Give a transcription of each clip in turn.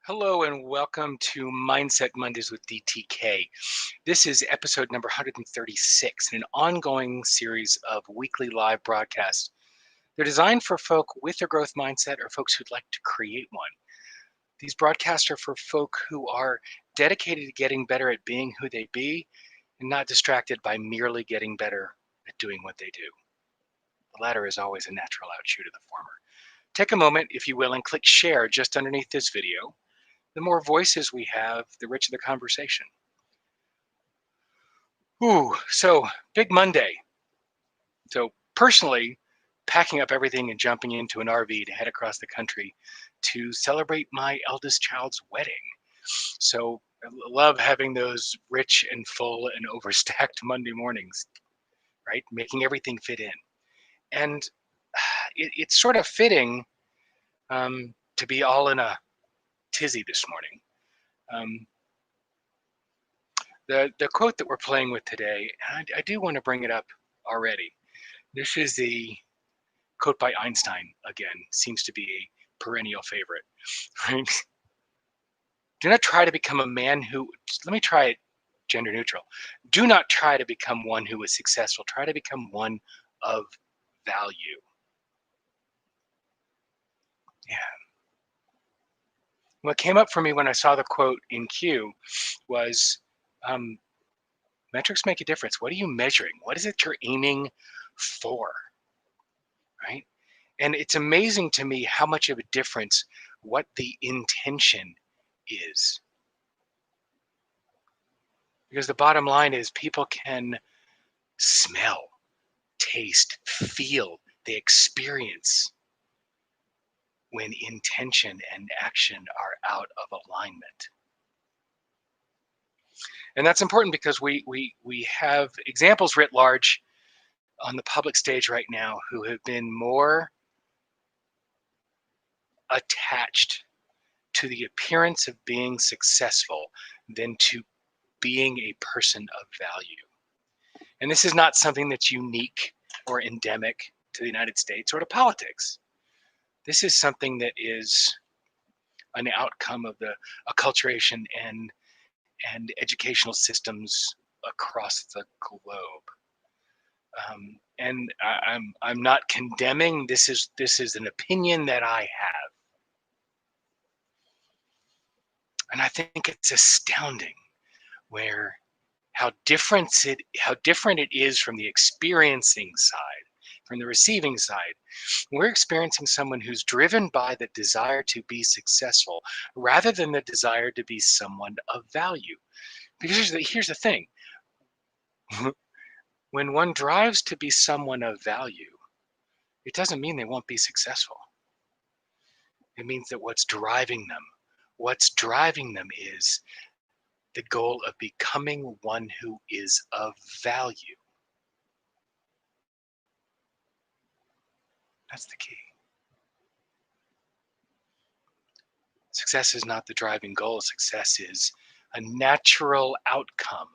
Hello and welcome to Mindset Mondays with DTK. This is episode number 136 in an ongoing series of weekly live broadcasts. They're designed for folk with a growth mindset or folks who'd like to create one. These broadcasts are for folk who are dedicated to getting better at being who they be and not distracted by merely getting better at doing what they do. The latter is always a natural outshoot of the former. Take a moment, if you will, and click share just underneath this video. The more voices we have, the richer the conversation. So big Monday. So personally, packing up everything and jumping into an RV to head across the country to celebrate my eldest child's wedding. So I love having those rich and full and overstacked Monday mornings, right? Making everything fit in. And it's sort of fitting to be all in a tizzy this morning. The quote that we're playing with today, and I do want to bring it up already. This is the quote by Einstein, again, seems to be a perennial favorite. Right? Do not try to become a man who, let me try it gender neutral. Do not try to become one who is successful. Try to become one of value. Yeah. What came up for me when I saw the quote in Q was, metrics make a difference. What are you measuring? What is it you're aiming for? Right? And it's amazing to me how much of a difference what the intention is. Because the bottom line is people can smell, taste, feel, they experience when intention and action are out of alignment. And that's important because we have examples writ large on the public stage right now who have been more attached to the appearance of being successful than to being a person of value. And this is not something that's unique or endemic to the United States or to politics. This is something that is an outcome of the acculturation and educational systems across the globe. And I'm not condemning. This is an opinion that I have, and I think it's astounding where how different it is from the experiencing side, from the receiving side. We're experiencing someone who's driven by the desire to be successful rather than the desire to be someone of value. Because here's the thing. When one drives to be someone of value, it doesn't mean they won't be successful. It means that what's driving them is the goal of becoming one who is of value. That's the key. Success is not the driving goal. Success is a natural outcome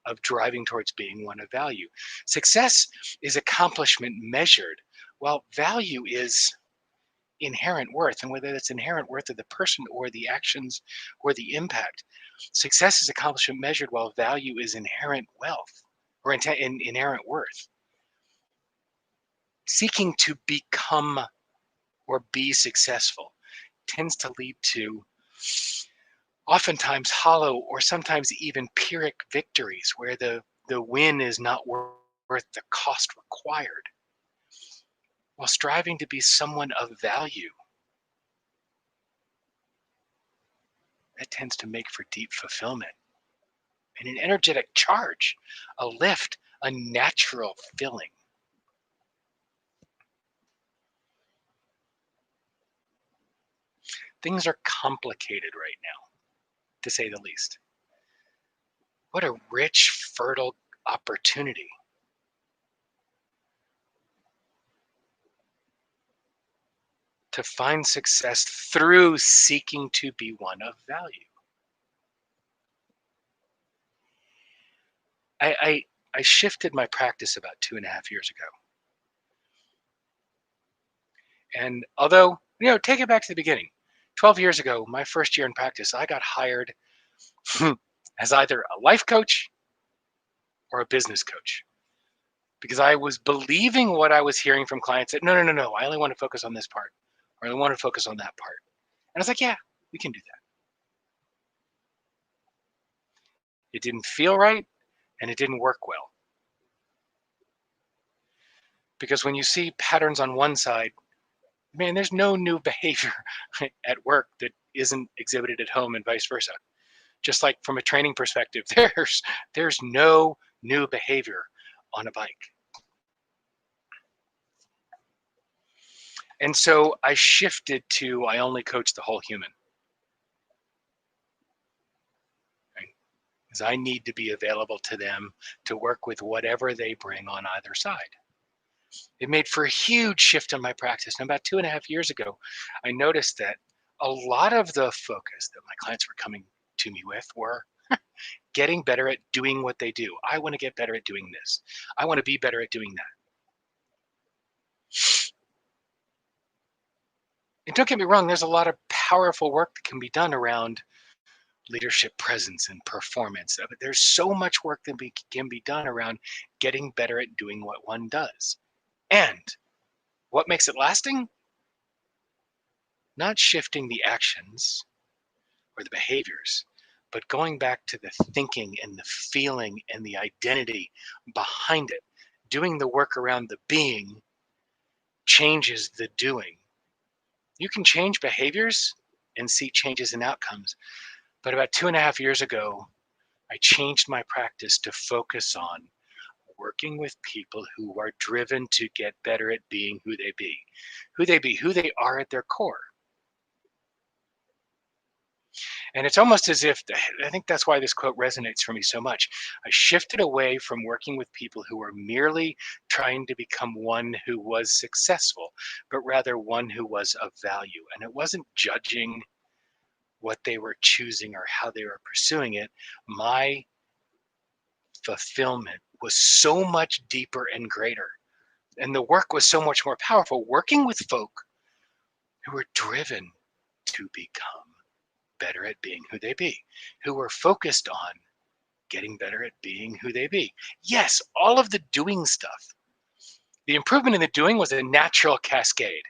of driving towards being one of value. Success is accomplishment measured, while value is inherent worth, and whether that's inherent worth of the person or the actions or the impact. Success is accomplishment measured, while value is inherent wealth or inherent worth. Seeking to become or be successful tends to lead to oftentimes hollow or sometimes even Pyrrhic victories where the win is not worth the cost required. While striving to be someone of value, that tends to make for deep fulfillment and an energetic charge, a lift, a natural filling. Things are complicated right now, to say the least. What a rich, fertile opportunity. To find success through seeking to be one of value. I shifted my practice about 2.5 years ago. And although, take it back to the beginning. 12 years ago, my first year in practice, I got hired as either a life coach or a business coach because I was believing what I was hearing from clients that, no, I only want to focus on this part, or I want to focus on that part. And I was like, yeah, we can do that. It didn't feel right, and it didn't work well. Because when you see patterns on one side, man, there's no new behavior at work that isn't exhibited at home and vice versa. Just like from a training perspective, there's no new behavior on a bike. And so I shifted to, I only coach the whole human. Because I need to be available to them to work with whatever they bring on either side. It made for a huge shift in my practice. And about 2.5 years ago, I noticed that a lot of the focus that my clients were coming to me with were getting better at doing what they do. I want to get better at doing this. I want to be better at doing that. And don't get me wrong, there's a lot of powerful work that can be done around leadership presence and performance. But there's so much work that can be done around getting better at doing what one does. And what makes it lasting? Not shifting the actions or the behaviors, but going back to the thinking and the feeling and the identity behind it. Doing the work around the being changes the doing. You can change behaviors and see changes in outcomes. But about 2.5 years ago, I changed my practice to focus on working with people who are driven to get better at being who they are at their core. And it's almost as if, I think that's why this quote resonates for me so much. I shifted away from working with people who were merely trying to become one who was successful, but rather one who was of value. And it wasn't judging what they were choosing or how they were pursuing it. My fulfillment was so much deeper and greater. And the work was so much more powerful, working with folk who were driven to become better at being who they be, who were focused on getting better at being who they be. Yes, all of the doing stuff. The improvement in the doing was a natural cascade.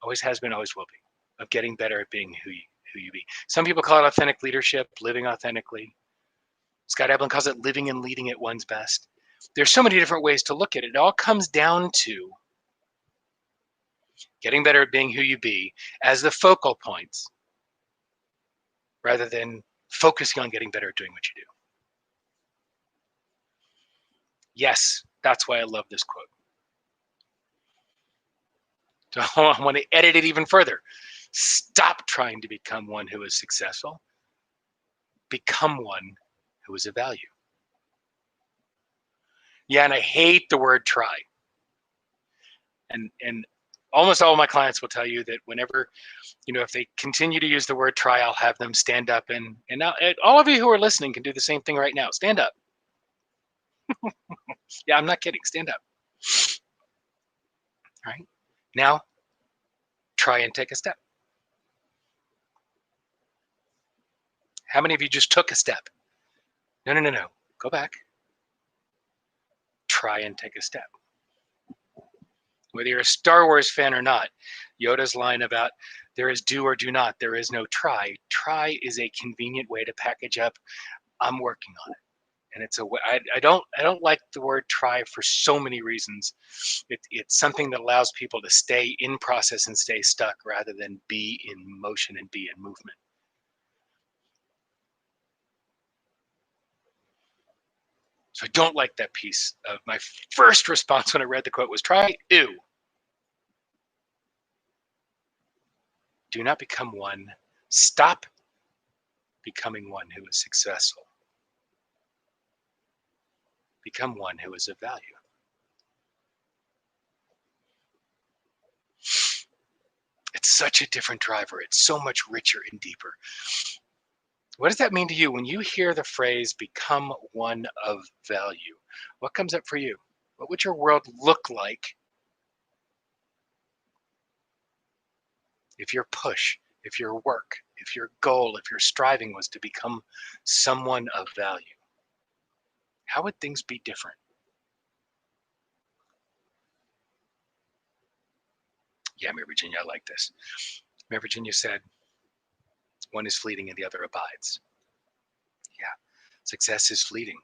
Always has been, always will be, of getting better at being who you be. Some people call it authentic leadership, living authentically. Scott Eblin calls it living and leading at one's best. There's so many different ways to look at it. It all comes down to getting better at being who you be as the focal points, rather than focusing on getting better at doing what you do. Yes, that's why I love this quote. So I want to edit it even further. Stop trying to become one who is successful. Become one who is of value. Yeah, and I hate the word try. And almost all of my clients will tell you that whenever, if they continue to use the word try, I'll have them stand up. And now all of you who are listening can do the same thing right now. Stand up. Yeah, I'm not kidding. Stand up. All right. Now, try and take a step. How many of you just took a step? No. Go back. Try and take a step. Whether you're a Star Wars fan or not, Yoda's line about there is do or do not, there is no try. Try is a convenient way to package up, I'm working on it. And it's a way, I don't like the word try for so many reasons. It's something that allows people to stay in process and stay stuck rather than be in motion and be in movement. So I don't like that piece of my first response when I read the quote was try, ew. Do not become one. Stop becoming one who is successful. Become one who is of value. It's such a different driver. It's so much richer and deeper. What does that mean to you when you hear the phrase become one of value? What comes up for you? What would your world look like if your push, if your work, if your goal, if your striving was to become someone of value, how would things be different? Yeah, Mary Virginia, I like this. Mary Virginia said, one is fleeting and the other abides. Yeah, success is fleeting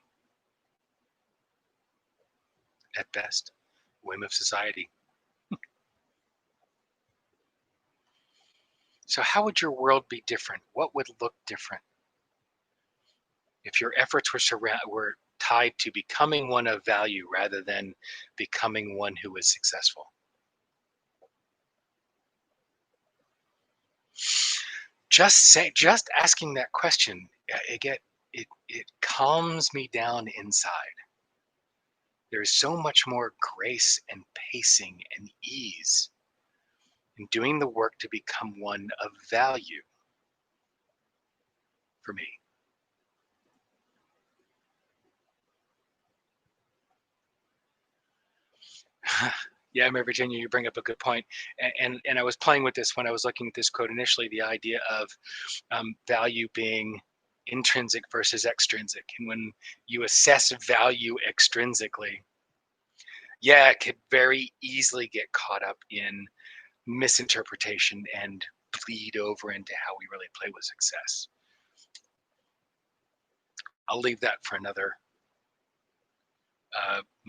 at best, whim of society. So how would your world be different? What would look different if your efforts were tied to becoming one of value rather than becoming one who is successful? Just asking that question, it calms me down inside. There is so much more grace and pacing and ease in doing the work to become one of value for me. Yeah, Mary Virginia, you bring up a good point. And I was playing with this when I was looking at this quote initially, the idea of value being intrinsic versus extrinsic. And when you assess value extrinsically, yeah, it could very easily get caught up in misinterpretation and bleed over into how we really play with success. I'll leave that for another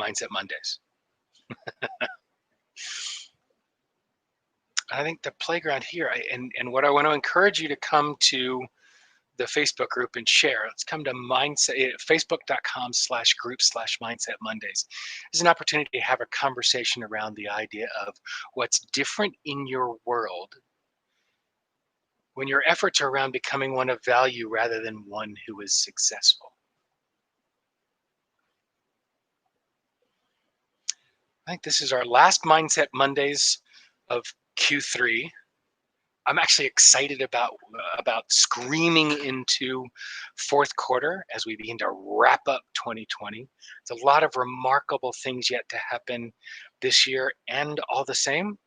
Mindset Mondays. I think the playground here, and what I want to encourage you to come to the Facebook group and share. Let's come to facebook.com/group/Mindset Mondays. It's an opportunity to have a conversation around the idea of what's different in your world when your efforts are around becoming one of value rather than one who is successful. I think this is our last Mindset Mondays of Q3. I'm actually excited about screaming into fourth quarter as we begin to wrap up 2020. It's a lot of remarkable things yet to happen this year, and all the same,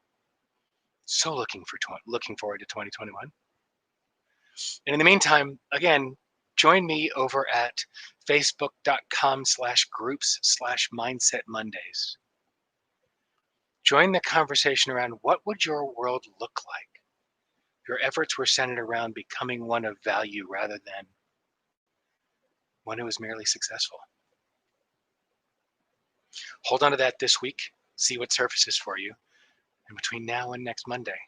so looking forward to 2021. And in the meantime, again, join me over at facebook.com/groups/Mindset Mondays. Join the conversation around what would your world look like? Your efforts were centered around becoming one of value rather than one who was merely successful. Hold on to that this week, see what surfaces for you. And between now and next Monday,